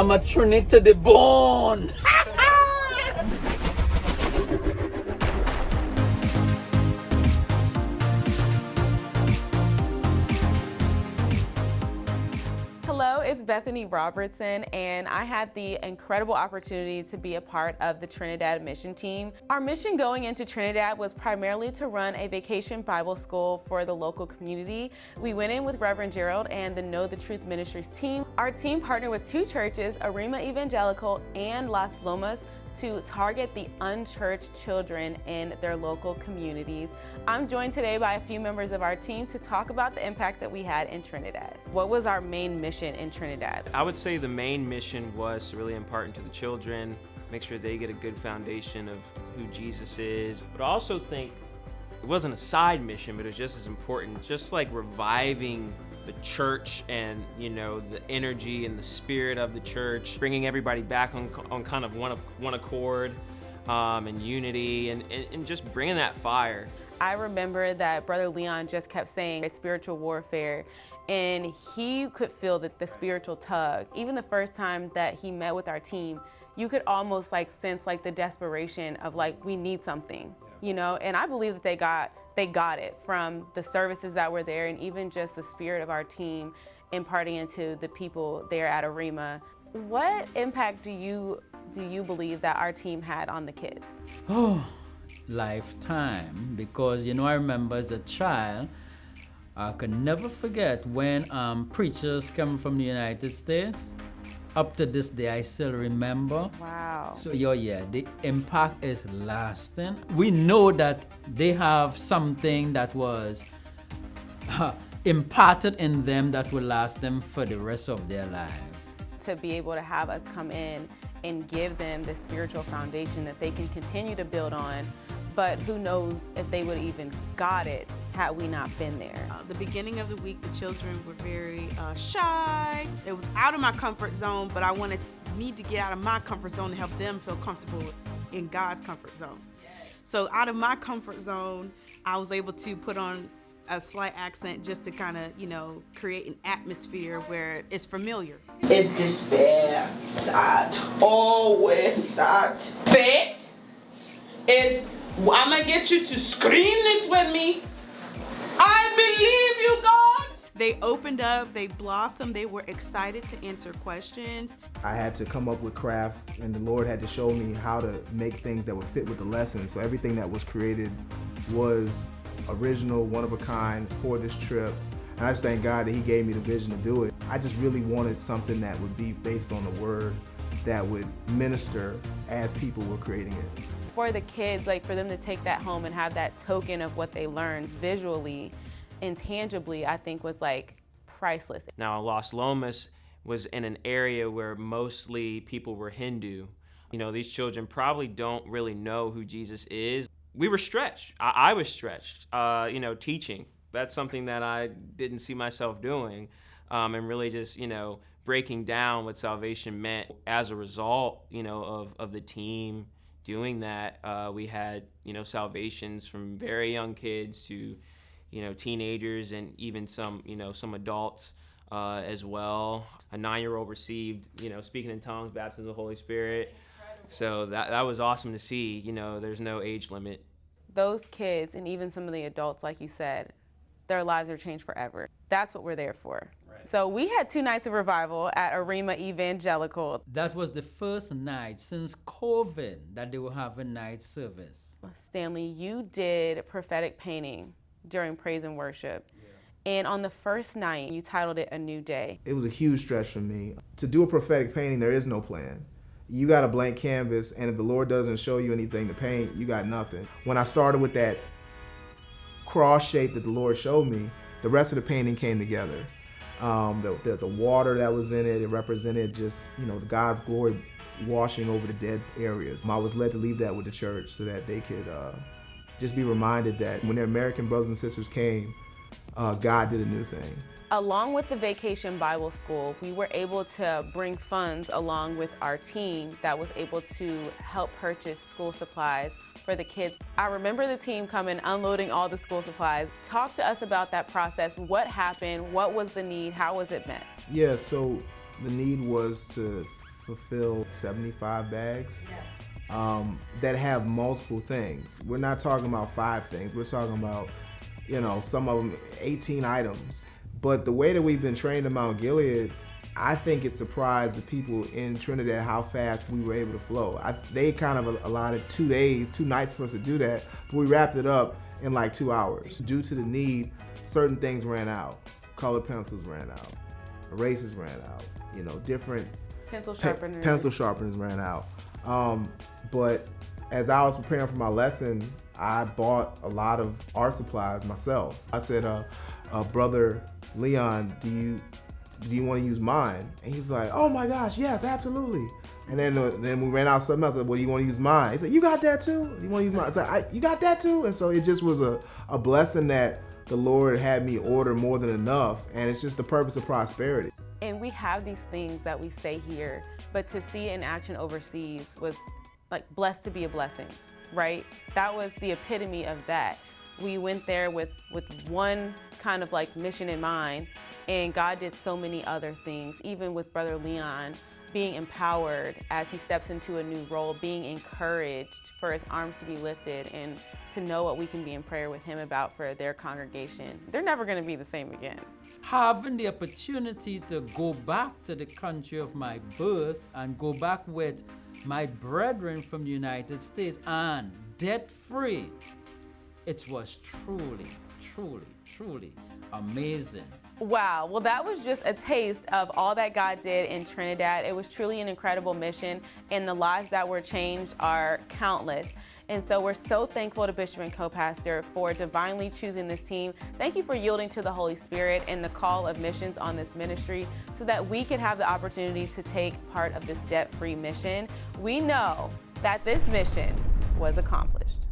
I'm a Trinity to the bone. Hello, it's Bethany Robertson, and I had the incredible opportunity to be a part of the Trinidad mission team. Our mission going into Trinidad was primarily to run a vacation Bible school for the local community. We went in with Reverend Gerald and the Know the Truth Ministries team. Our team partnered with two churches, Arima Evangelical and Las Lomas, to target the unchurched children in their local communities. I'm joined today by a few members of our team to talk about the impact that we had in Trinidad. What was our main mission in Trinidad? I would say the main mission was to really impart into the children, make sure they get a good foundation of who Jesus is. But I also think it wasn't a side mission, but it was just as important, just like reviving the church and, you know, the energy and the spirit of the church, bringing everybody back on kind of one accord and unity and just bringing that fire. I remember that Brother Leon just kept saying it's spiritual warfare, and he could feel that the spiritual tug. Even the first time that he met with our team, you could almost like sense like the desperation of like, we need something, you know? And I believe that they got it from the services that were there, and even just the spirit of our team imparting into the people there at Arima. What impact do you believe that our team had on the kids? Oh, lifetime. Because, you know, I remember as a child, I could never forget when preachers come from the United States. Up to this day, I still remember. Wow. So, yeah, the impact is lasting. We know that they have something that was imparted in them that will last them for the rest of their lives. To be able to have us come in and give them the spiritual foundation that they can continue to build on, but who knows if they would even got it had we not been there. The beginning of the week, the children were very shy. It was out of my comfort zone, but I wanted me to get out of my comfort zone and help them feel comfortable in God's comfort zone. So out of my comfort zone, I was able to put on a slight accent just to kind of, you know, create an atmosphere where it's familiar. It's despair, sad, always sad. Faith is, I'm gonna get you to scream this with me. I believe you, God. They opened up, they blossomed, they were excited to answer questions. I had to come up with crafts, and the Lord had to show me how to make things that would fit with the lesson. So everything that was created was original, one of a kind for this trip. And I just thank God that He gave me the vision to do it. I just really wanted something that would be based on the Word that would minister as people were creating it. For the kids, like for them to take that home and have that token of what they learned visually and tangibly, I think was like priceless. Now, Las Lomas was in an area where mostly people were Hindu. You know, these children probably don't really know who Jesus is. We were stretched. I was stretched, you know, teaching. That's something that I didn't see myself doing, and really just, you know, breaking down what salvation meant. As a result, you know, of the team doing that, we had, you know, salvations from very young kids to, you know, teenagers and even some, you know, some adults as well. A 9-year-old received, you know, speaking in tongues, baptism of the Holy Spirit. So that was awesome to see. You know, there's no age limit. Those kids and even some of the adults, like you said, their lives are changed forever. That's what we're there for. Right. So we had 2 nights of revival at Arima Evangelical. That was the first night since COVID that they will have a night service. Stanley, you did prophetic painting during praise and worship. Yeah. And on the first night, you titled it A New Day. It was a huge stretch for me. To do a prophetic painting, there is no plan. You got a blank canvas, and if the Lord doesn't show you anything to paint, you got nothing. When I started with that cross shape that the Lord showed me, the rest of the painting came together. The water that was in it, it represented just, you know, God's glory washing over the dead areas. I was led to leave that with the church so that they could just be reminded that when their American brothers and sisters came, God did a new thing. Along with the Vacation Bible School, we were able to bring funds along with our team that was able to help purchase school supplies for the kids. I remember the team coming, unloading all the school supplies. Talk to us about that process. What happened? What was the need? How was it met? Yeah, so the need was to fulfill 75 bags that have multiple things. We're not talking about 5 things. We're talking about, some of them 18 items. But the way that we've been trained in Mt.Gilead, I think it surprised the people in Trinidad how fast we were able to flow. They kind of allotted 2 days, 2 nights for us to do that, but we wrapped it up in like 2 hours. Due to the need, certain things ran out. Colored pencils ran out. Erasers ran out. Different pencil sharpeners. Pencil sharpeners ran out. But as I was preparing for my lesson, I bought a lot of art supplies myself. I said, Brother Leon, do you want to use mine? And he's like, oh my gosh, yes, absolutely. And then we ran out of something else. I said, well, you want to use mine? He said, you got that too? You want to use mine? I said, you got that too? And so it just was a blessing that the Lord had me order more than enough. And it's just the purpose of prosperity. And we have these things that we say here, but to see it in action overseas was like blessed to be a blessing, right? That was the epitome of that. We went there with one kind of like mission in mind, and God did so many other things, even with Brother Leon being empowered as he steps into a new role, being encouraged for his arms to be lifted and to know what we can be in prayer with him about for their congregation. They're never going to be the same again. Having the opportunity to go back to the country of my birth and go back with my brethren from the United States and debt-free, it was truly, truly, truly amazing. Wow, well that was just a taste of all that God did in Trinidad. It was truly an incredible mission, and the lives that were changed are countless. And so we're so thankful to Bishop and co-pastor for divinely choosing this team. Thank you for yielding to the Holy Spirit and the call of missions on this ministry so that we could have the opportunity to take part of this debt-free mission. We know that this mission was accomplished.